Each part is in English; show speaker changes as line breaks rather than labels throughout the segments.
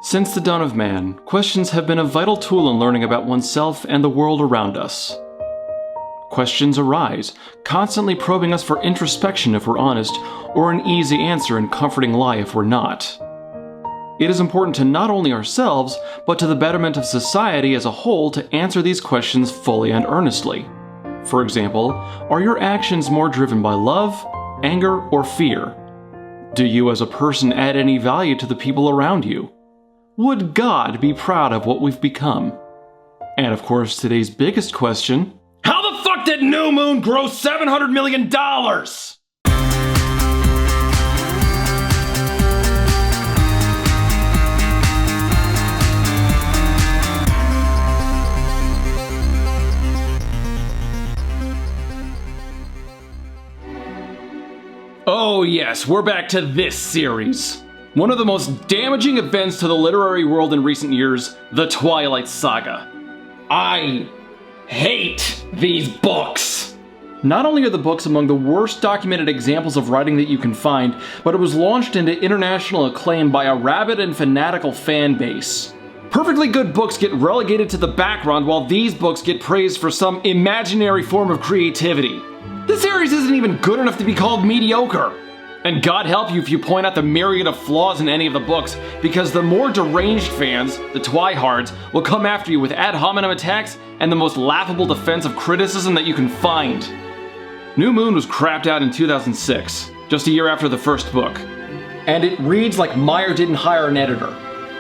Since the dawn of man, questions have been a vital tool in learning about oneself and the world around us. Questions arise, constantly probing us for introspection if we're honest, or an easy answer and comforting lie if we're not. It is important to not only ourselves, but to the betterment of society as a whole to answer these questions fully and earnestly. For example, are your actions more driven by love, anger, or fear? Do you as a person add any value to the people around you? Would God be proud of what we've become? And of course, today's biggest question: how the fuck did New Moon gross $700 million? Oh yes, we're back to this series. One of the most damaging events to the literary world in recent years, the Twilight Saga. I hate these books! Not only are the books among the worst documented examples of writing that you can find, but it was launched into international acclaim by a rabid and fanatical fan base. Perfectly good books get relegated to the background while these books get praised for some imaginary form of creativity. This series isn't even good enough to be called mediocre. And God help you if you point out the myriad of flaws in any of the books, because the more deranged fans, the twihards, will come after you with ad hominem attacks and the most laughable defense of criticism that you can find. New Moon was crapped out in 2006, just a year after the first book. And it reads like Meyer didn't hire an editor.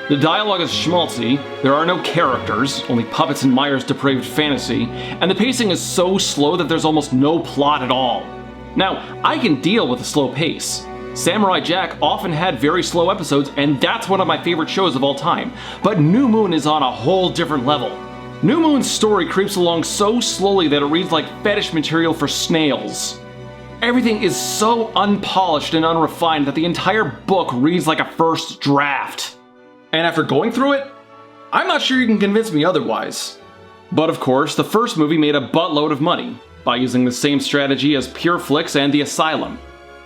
The dialogue is schmaltzy, there are no characters, only puppets in Meyer's depraved fantasy, and the pacing is so slow that there's almost no plot at all. Now, I can deal with a slow pace. Samurai Jack often had very slow episodes, and that's one of my favorite shows of all time, but New Moon is on a whole different level. New Moon's story creeps along so slowly that it reads like fetish material for snails. Everything is so unpolished and unrefined that the entire book reads like a first draft. And after going through it, I'm not sure you can convince me otherwise. But of course, the first movie made a buttload of money by using the same strategy as Pure Flix and The Asylum.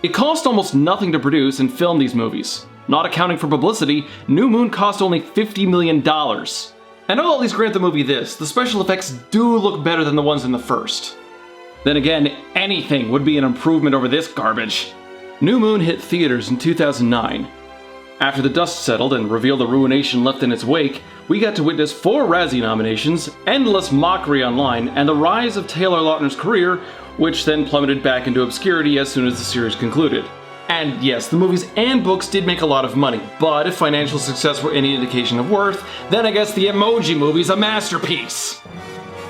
It cost almost nothing to produce and film these movies. Not accounting for publicity, New Moon cost only $50 million. And I'll at least grant the movie this: the special effects do look better than the ones in the first. Then again, anything would be an improvement over this garbage. New Moon hit theaters in 2009. After the dust settled and revealed the ruination left in its wake, we got to witness 4 Razzie nominations, endless mockery online, and the rise of Taylor Lautner's career, which then plummeted back into obscurity as soon as the series concluded. And yes, the movies and books did make a lot of money, but if financial success were any indication of worth, then I guess the Emoji Movie's a masterpiece!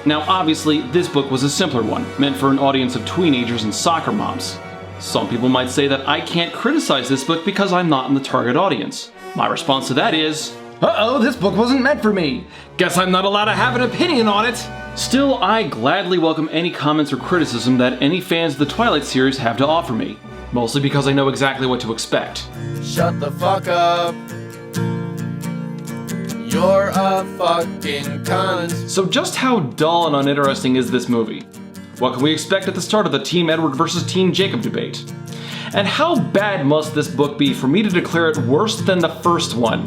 Now obviously, this book was a simpler one, meant for an audience of teenagers and soccer moms. Some people might say that I can't criticize this book because I'm not in the target audience. My response to that is, uh-oh, this book wasn't meant for me. Guess I'm not allowed to have an opinion on it. Still, I gladly welcome any comments or criticism that any fans of the Twilight series have to offer me. Mostly because I know exactly what to expect.
Shut the fuck up. You're a fucking cunt.
So just how dull and uninteresting is this movie? What can we expect at the start of the Team Edward versus Team Jacob debate? And how bad must this book be for me to declare it worse than the first one?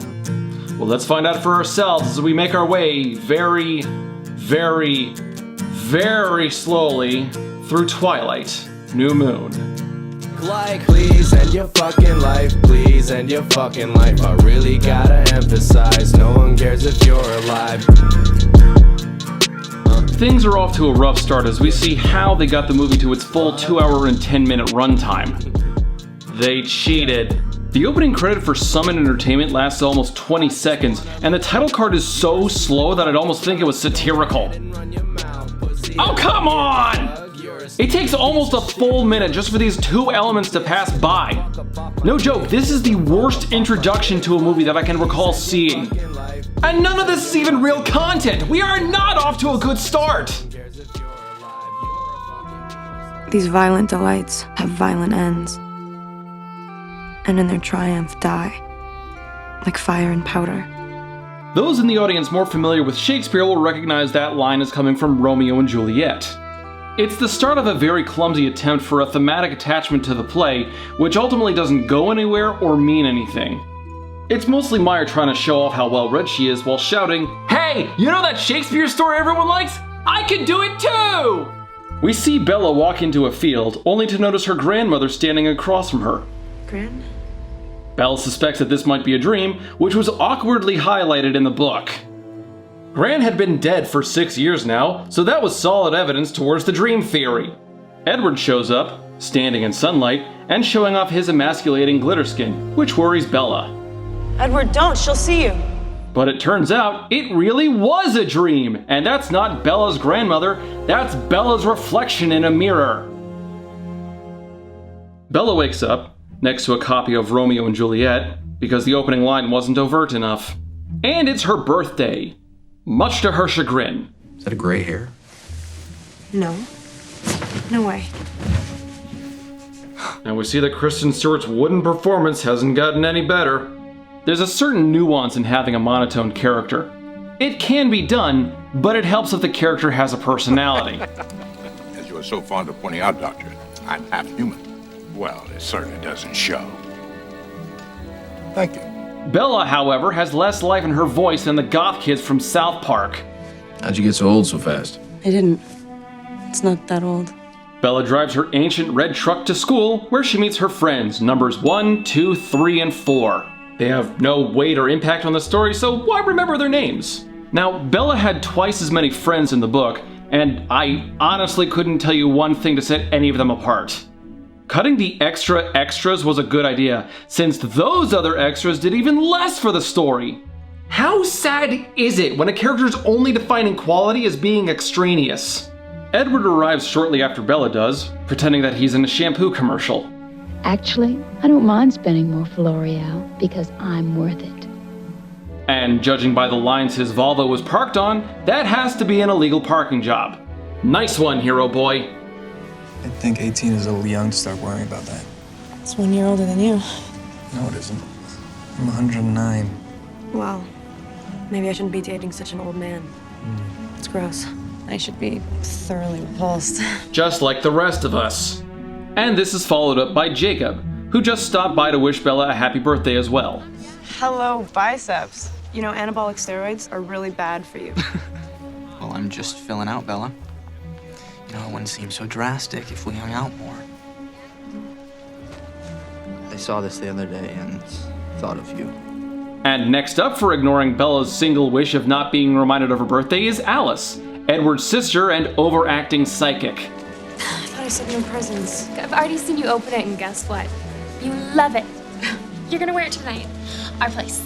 Well, let's find out for ourselves as we make our way very, very, very slowly through Twilight, New Moon.
Like, please end your fucking life, please end your fucking life. I really gotta emphasize, no one cares if you're alive.
Things are off to a rough start as we see how they got the movie to its full 2-hour and 10-minute runtime. They cheated. The opening credit for Summon Entertainment lasts almost 20 seconds, and the title card is so slow that I'd almost think it was satirical. Oh, come on! It takes almost a full minute just for these 2 elements to pass by. No joke, this is the worst introduction to a movie that I can recall seeing. And none of this is even real content! We are not off to a good start!
These violent delights have violent ends, and in their triumph die, like fire and powder.
Those in the audience more familiar with Shakespeare will recognize that line as coming from Romeo and Juliet. It's the start of a very clumsy attempt for a thematic attachment to the play, which ultimately doesn't go anywhere or mean anything. It's mostly Meyer trying to show off how well read she is while shouting, "Hey, you know that Shakespeare story everyone likes? I can do it too!" We see Bella walk into a field, only to notice her grandmother standing across from her.
Gran?
Bella suspects that this might be a dream, which was awkwardly highlighted in the book. Gran had been dead for 6 years now, so that was solid evidence towards the dream theory. Edward shows up, standing in sunlight, and showing off his emasculating glitter skin, which worries Bella.
Edward, don't. She'll see you.
But it turns out it really was a dream, and that's not Bella's grandmother, that's Bella's reflection in a mirror. Bella wakes up next to a copy of Romeo and Juliet because the opening line wasn't overt enough. And it's her birthday, much to her chagrin.
Is that a gray hair?
No. No way.
And we see that Kristen Stewart's wooden performance hasn't gotten any better. There's a certain nuance in having a monotone character. It can be done, but it helps if the character has a personality.
As you are so fond of pointing out, Doctor, I'm half human. Well, it certainly doesn't show. Thank you.
Bella, however, has less life in her voice than the goth kids from South Park.
How'd you get so old so fast?
I didn't. It's not that old.
Bella drives her ancient red truck to school, where she meets her friends, numbers 1, 2, 3, and 4. They have no weight or impact on the story, so why remember their names? Now, Bella had twice as many friends in the book, and I honestly couldn't tell you one thing to set any of them apart. Cutting the extras was a good idea, since those other extras did even less for the story. How sad is it when a character's only defining quality is being extraneous? Edward arrives shortly after Bella does, pretending that he's in a shampoo commercial.
Actually, I don't mind spending more for L'Oreal because I'm worth it.
And judging by the lines his Volvo was parked on, that has to be an illegal parking job. Nice one, hero boy.
I think 18 is a little young to start worrying about that.
It's 1 year older than you.
No, it isn't. I'm 109.
Well, maybe I shouldn't be dating such an old man. It's gross.
I should be thoroughly repulsed.
Just like the rest of us. And this is followed up by Jacob, who just stopped by to wish Bella a happy birthday as well.
Hello, biceps. You know, anabolic steroids are really bad for you.
Well, I'm just filling out, Bella. You know, it wouldn't seem so drastic if we hung out more. I saw this the other day and thought of you.
And next up for ignoring Bella's single wish of not being reminded of her birthday is Alice, Edward's sister and overacting psychic.
I thought I said no presents.
I've already seen you open it, and guess what? You love it. You're gonna wear it tonight. Our place.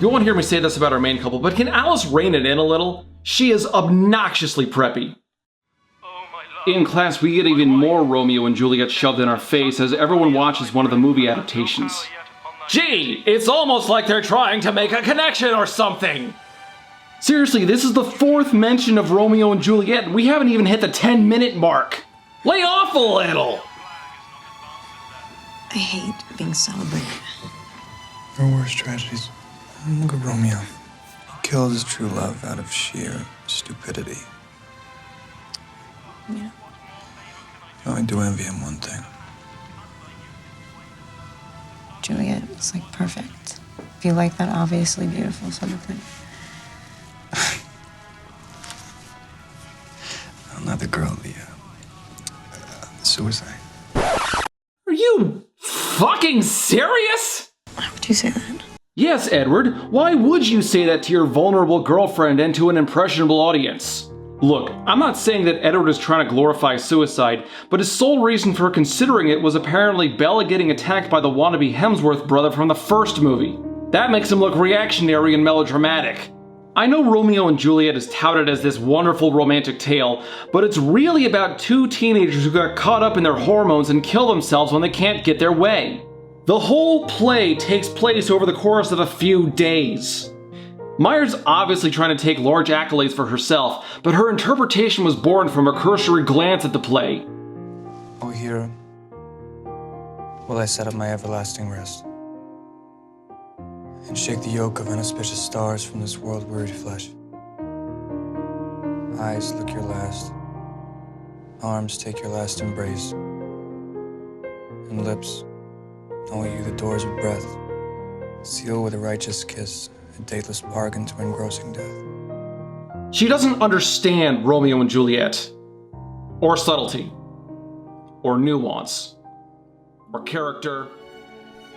You won't hear me say this about our main couple, but can Alice rein it in a little? She is obnoxiously preppy. In class, we get even more Romeo and Juliet shoved in our face as everyone watches one of the movie adaptations. Gee, it's almost like they're trying to make a connection or something! Seriously, this is the 4th mention of Romeo and Juliet, and we haven't even hit the 10-minute mark. Lay off a little!
I hate being celebrated.
There are worse tragedies. Look at Romeo. He killed his true love out of sheer stupidity.
Yeah.
I do envy him one thing.
Juliet is like perfect. If you like that obviously beautiful sort of thing.
Not the girl, the suicide.
Are you fucking serious?
Why would you say that?
Yes, Edward. Why would you say that to your vulnerable girlfriend and to an impressionable audience? Look, I'm not saying that Edward is trying to glorify suicide, but his sole reason for considering it was apparently Bella getting attacked by the wannabe Hemsworth brother from the first movie. That makes him look reactionary and melodramatic. I know Romeo and Juliet is touted as this wonderful romantic tale, but it's really about 2 teenagers who got caught up in their hormones and kill themselves when they can't get their way. The whole play takes place over the course of a few days. Meyer's obviously trying to take large accolades for herself, but her interpretation was born from a cursory glance at the play.
Oh, here will I set up my everlasting rest, and shake the yoke of inauspicious stars from this world-wearied flesh. Eyes, look your last. Arms, take your last embrace. And lips, know you the doors of breath Seal with a righteous kiss, a dateless bargain to engrossing death.
She doesn't understand Romeo and Juliet, or subtlety, or nuance, or character,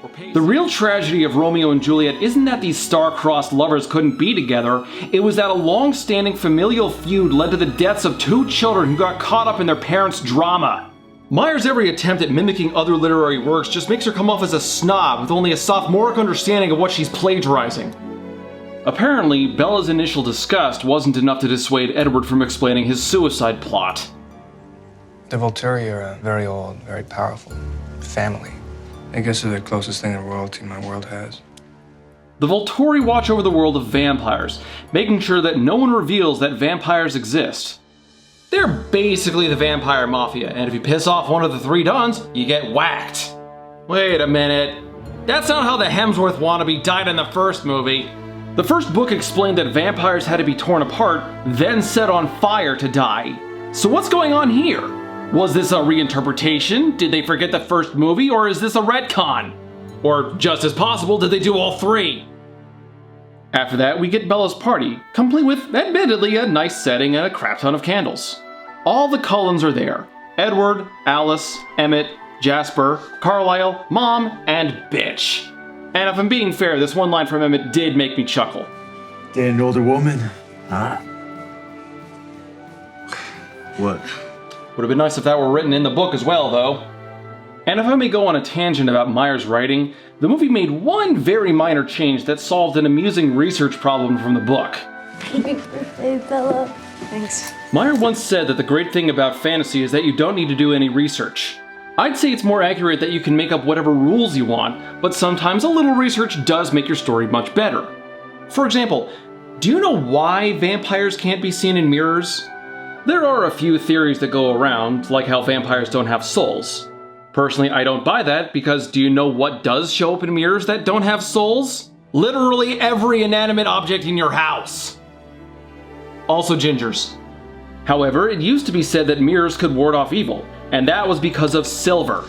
or pace. The real tragedy of Romeo and Juliet isn't that these star-crossed lovers couldn't be together, it was that a long-standing familial feud led to the deaths of two children who got caught up in their parents' drama. Meyer's every attempt at mimicking other literary works just makes her come off as a snob with only a sophomoric understanding of what she's plagiarizing. Apparently, Bella's initial disgust wasn't enough to dissuade Edward from explaining his suicide plot.
The Volturi are a very old, very powerful family. I guess they're the closest thing to royalty my world has.
The Volturi watch over the world of vampires, making sure that no one reveals that vampires exist. They're basically the vampire mafia, and if you piss off one of the three dons, you get whacked. Wait a minute. That's not how the Hemsworth wannabe died in the first movie. The first book explained that vampires had to be torn apart, then set on fire to die. So what's going on here? Was this a reinterpretation? Did they forget the first movie, or is this a retcon? Or, just as possible, did they do all three? After that, we get Bella's party, complete with, admittedly, a nice setting and a crap ton of candles. All the Cullens are there. Edward, Alice, Emmett, Jasper, Carlisle, Mom, and Bitch. And if I'm being fair, this one line from Emmett did make me chuckle.
Date an older woman? Huh? What?
Would have been nice if that were written in the book as well, though. And if I may go on a tangent about Meyer's writing, the movie made one very minor change that solved an amusing research problem from the book.
Happy birthday, Bella. Thanks.
Meyer once said that the great thing about fantasy is that you don't need to do any research. I'd say it's more accurate that you can make up whatever rules you want, but sometimes a little research does make your story much better. For example, do you know why vampires can't be seen in mirrors? There are a few theories that go around, like how vampires don't have souls. Personally, I don't buy that, because do you know what does show up in mirrors that don't have souls? Literally every inanimate object in your house. Also gingers. However, it used to be said that mirrors could ward off evil, and that was because of silver.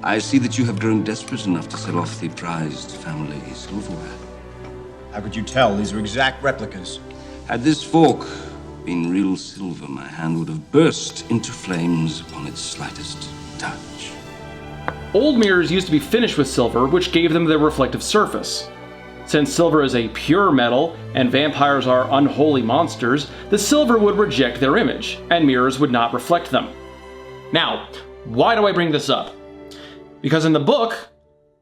I see that you have grown desperate enough to sell off the prized family silverware.
How could you tell? These are exact replicas.
Had this fork been real silver, my hand would have burst into flames upon its slightest touch.
Old mirrors used to be finished with silver, which gave them their reflective surface. Since silver is a pure metal, and vampires are unholy monsters, the silver would reject their image, and mirrors would not reflect them. Now, why do I bring this up? Because in the book,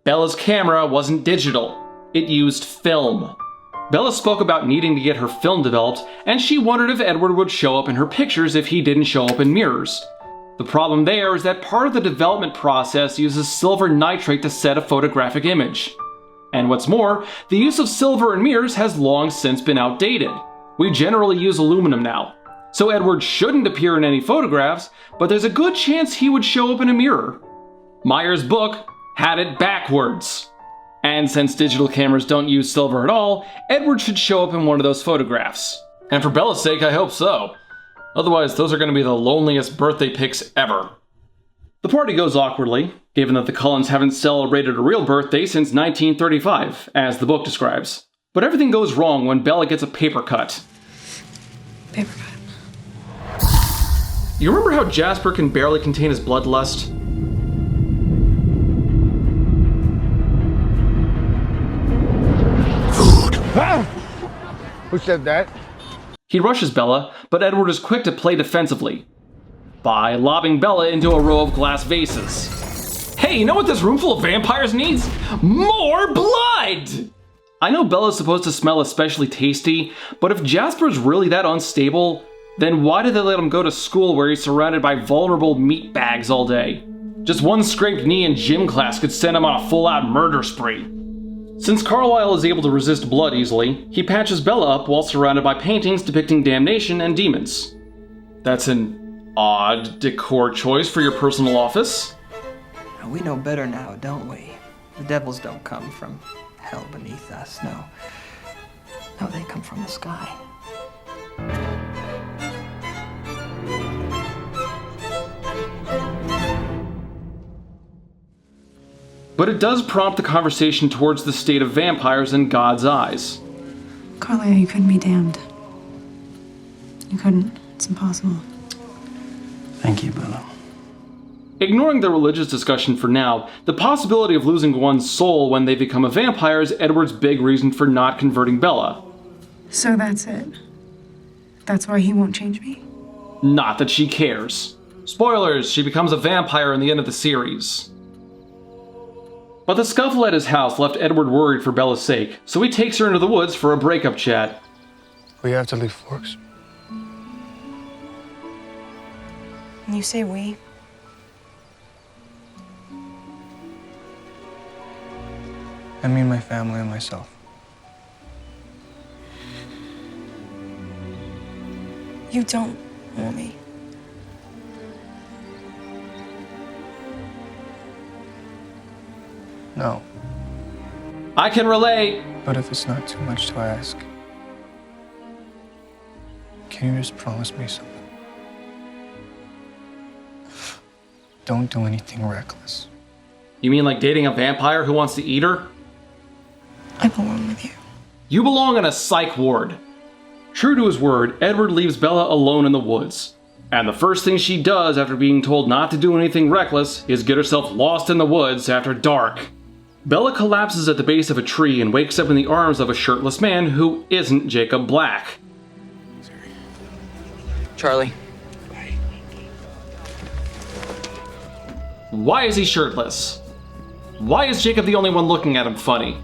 Bella's camera wasn't digital. It used film. Bella spoke about needing to get her film developed, and she wondered if Edward would show up in her pictures if he didn't show up in mirrors. The problem there is that part of the development process uses silver nitrate to set a photographic image. And what's more, the use of silver in mirrors has long since been outdated. We generally use aluminum now. So Edward shouldn't appear in any photographs, but there's a good chance he would show up in a mirror. Meyer's book had it backwards. And since digital cameras don't use silver at all, Edward should show up in one of those photographs. And for Bella's sake, I hope so. Otherwise, those are going to be the loneliest birthday pics ever. The party goes awkwardly, given that the Cullens haven't celebrated a real birthday since 1935, as the book describes. But everything goes wrong when Bella gets a paper cut.
Paper cut.
You remember how Jasper can barely contain his bloodlust?
Who said that?
He rushes Bella, but Edward is quick to play defensively by lobbing Bella into a row of glass vases. Hey, you know what this room full of vampires needs? More blood! I know Bella's supposed to smell especially tasty, but if Jasper's really that unstable, then why did they let him go to school where he's surrounded by vulnerable meat bags all day? Just one scraped knee in gym class could send him on a full-out murder spree. Since Carlisle is able to resist blood easily, he patches Bella up while surrounded by paintings depicting damnation and demons. That's an odd decor choice for your personal office.
We know better now, don't we? The devils don't come from hell beneath us, no. No, they come from the sky.
but it does prompt the conversation towards the state of vampires in God's eyes.
Carlia, you couldn't be damned. You couldn't. It's impossible.
Thank you, Bella.
Ignoring the religious discussion for now, the possibility of losing one's soul when they become a vampire is Edward's big reason for not converting Bella.
So that's it. That's why he won't change me?
Not that she cares. Spoilers, she becomes a vampire in the end of the series. But the scuffle at his house left Edward worried for Bella's sake, so he takes her into the woods for a breakup chat.
We have to leave Forks.
When you say we,
I mean my family and myself.
you don't want me.
No.
I can relate.
But if it's not too much to ask, can you just promise me something? Don't do anything reckless.
You mean like dating a vampire who wants to eat her?
I belong with you.
You belong in a psych ward. True to his word, Edward leaves Bella alone in the woods. And the first thing she does after being told not to do anything reckless is get herself lost in the woods after dark. Bella collapses at the base of a tree and wakes up in the arms of a shirtless man who isn't Jacob Black.
Charlie.
Why is he shirtless? Why is Jacob the only one looking at him funny?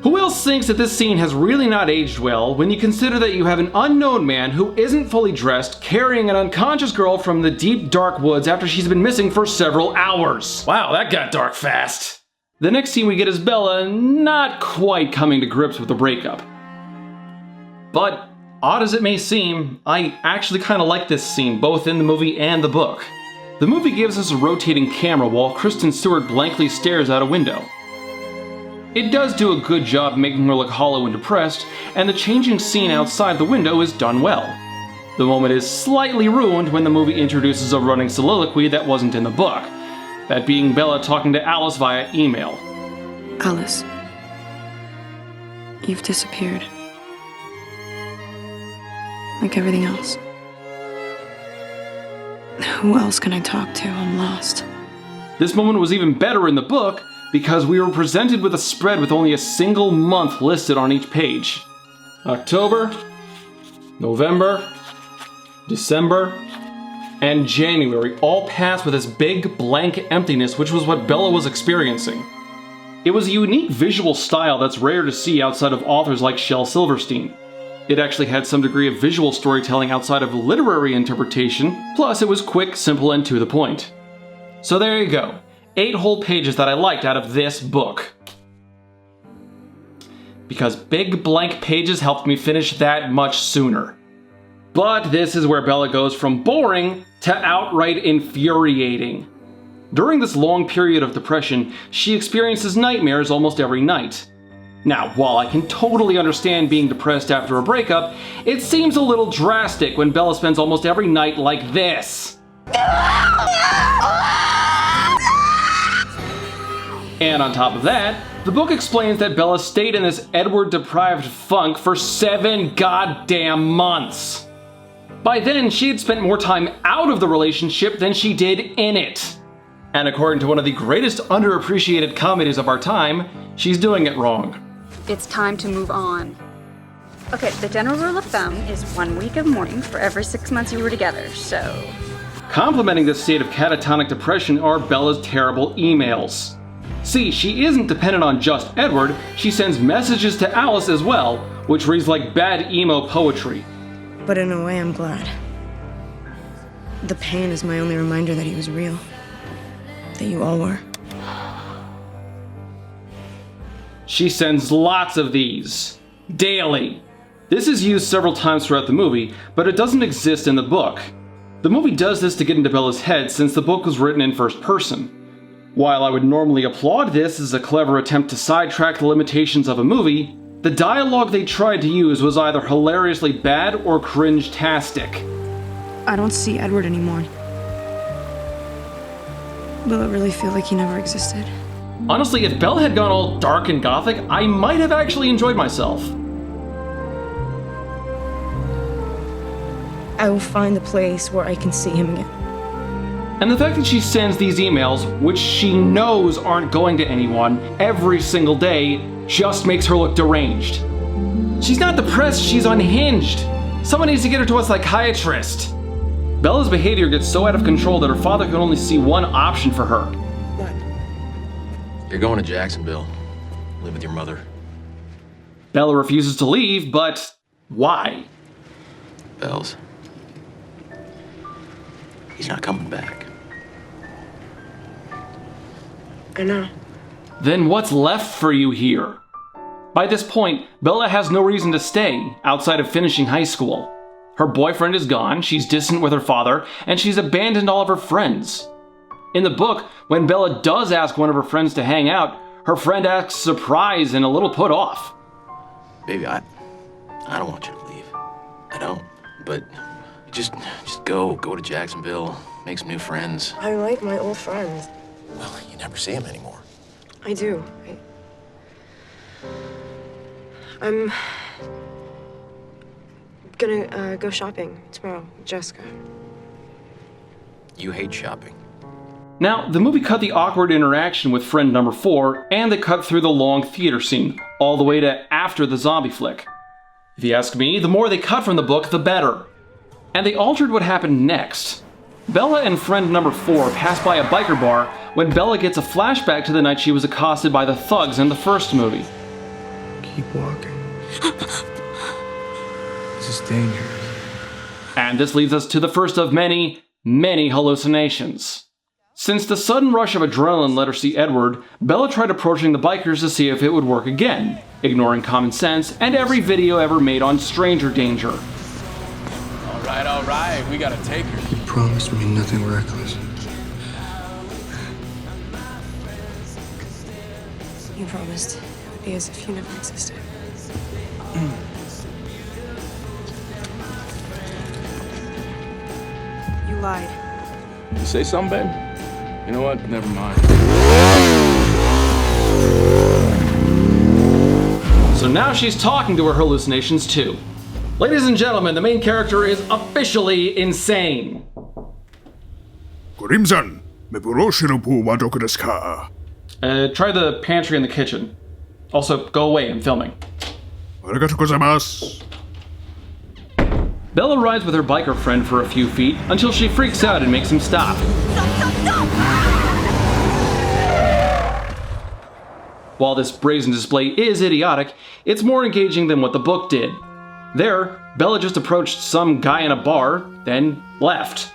Who else thinks that this scene has really not aged well when you consider that you have an unknown man who isn't fully dressed carrying an unconscious girl from the deep dark woods after she's been missing for several hours? Wow, that got dark fast. The next scene we get is Bella not quite coming to grips with the breakup. But odd as it may seem, I actually kind of like this scene both in the movie and the book. The movie gives us a rotating camera while Kristen Stewart blankly stares out a window. It does do a good job making her look hollow and depressed, and the changing scene outside the window is done well. The moment is slightly ruined when the movie introduces a running soliloquy that wasn't in the book, that being Bella talking to Alice via email.
Alice, you've disappeared. Like everything else. Who else can I talk to? I'm lost.
This moment was even better in the book because we were presented with a spread with only a single month listed on each page. October, November, December, and January all passed with this big blank emptiness, which was what Bella was experiencing. It was a unique visual style that's rare to see outside of authors like Shel Silverstein. It actually had some degree of visual storytelling outside of literary interpretation, plus it was quick, simple, and to the point. So there you go. 8 whole pages that I liked out of this book. Because big blank pages helped me finish that much sooner. But this is where Bella goes from boring to outright infuriating. During this long period of depression, she experiences nightmares almost every night. Now, while I can totally understand being depressed after a breakup, it seems a little drastic when Bella spends almost every night like this. And on top of that, the book explains that Bella stayed in this Edward-deprived funk for 7 goddamn months. By then, she had spent more time out of the relationship than she did in it. And according to one of the greatest underappreciated comedies of our time, she's doing it wrong.
It's time to move on. Okay, the general rule of thumb is 1 week of mourning for every 6 months you were together, so...
Complementing this state of catatonic depression are Bella's terrible emails. See, she isn't dependent on just Edward, she sends messages to Alice as well, which reads like bad emo poetry.
But in a way, I'm glad. The pain is my only reminder that he was real. That you all were.
She sends lots of these. Daily. This is used several times throughout the movie, but it doesn't exist in the book. The movie does this to get into Bella's head since the book was written in first person. While I would normally applaud this as a clever attempt to sidetrack the limitations of a movie, the dialogue they tried to use was either hilariously bad or cringe-tastic.
I don't see Edward anymore. Will it really feel like he never existed?
Honestly, if Bella had gone all dark and gothic, I might have actually enjoyed myself.
I will find the place where I can see him again.
And the fact that she sends these emails, which she knows aren't going to anyone, every single day, just makes her look deranged. She's not depressed, she's unhinged. Someone needs to get her to a psychiatrist. Bella's behavior gets so out of control that her father can only see one option for her.
What? You're going to Jacksonville. Live with your mother.
Bella refuses to leave, but why?
Bells. He's not coming back.
I know.
Then what's left for you here? By this point, Bella has no reason to stay outside of finishing high school. Her boyfriend is gone, she's distant with her father, and she's abandoned all of her friends. In the book, when Bella does ask one of her friends to hang out, her friend acts surprised and a little put off.
Baby, I don't want you to leave. I don't. But just go to Jacksonville, make some new friends.
I like my old friends.
Well, you never see him anymore.
I do. I'm gonna go shopping tomorrow with Jessica.
You hate shopping.
Now, the movie cut the awkward interaction with friend number 4, and they cut through the long theater scene, all the way to after the zombie flick. If you ask me, the more they cut from the book, the better. And they altered what happened next. Bella and friend number 4 pass by a biker bar when Bella gets a flashback to the night she was accosted by the thugs in the first movie.
Keep walking. This is dangerous.
And this leads us to the first of many, many hallucinations. Since the sudden rush of adrenaline let her see Edward, Bella tried approaching the bikers to see if it would work again, ignoring common sense and every video ever made on stranger danger.
All right, we gotta take her.
You promised me nothing reckless.
You promised it would be as if you never existed. You lied.
You say something, babe? You know what? Never mind.
So now she's talking to her hallucinations too. Ladies and gentlemen, the main character is officially insane.
Gorimsan, meboroshinobu wa doku desu ka?
Try the pantry and the kitchen. Also, go away, I'm filming.
Arigatou gozaimasu.
Bella rides with her biker friend for a few feet until she freaks out and makes him stop. While this brazen display is idiotic, it's more engaging than what the book did. There, Bella just approached some guy in a bar, then left.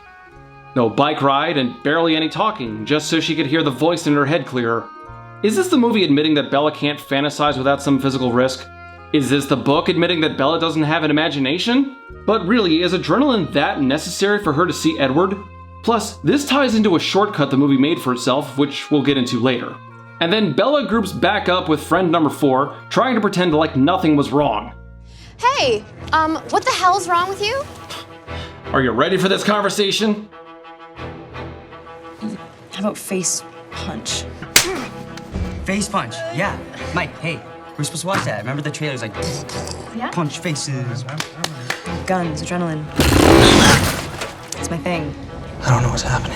No bike ride and barely any talking, just so she could hear the voice in her head clearer. Is this the movie admitting that Bella can't fantasize without some physical risk? Is this the book admitting that Bella doesn't have an imagination? But really, is adrenaline that necessary for her to see Edward? Plus, this ties into a shortcut the movie made for itself, which we'll get into later. And then Bella groups back up with friend number 4, trying to pretend like nothing was wrong.
Hey, what the hell's wrong with you?
Are you ready for this conversation?
How about face punch?
Face punch, yeah. Mike, hey, we're supposed to watch that. Remember the trailers, like,
Yeah.
punch faces.
Guns, adrenaline. It's my thing.
I don't know what's happening.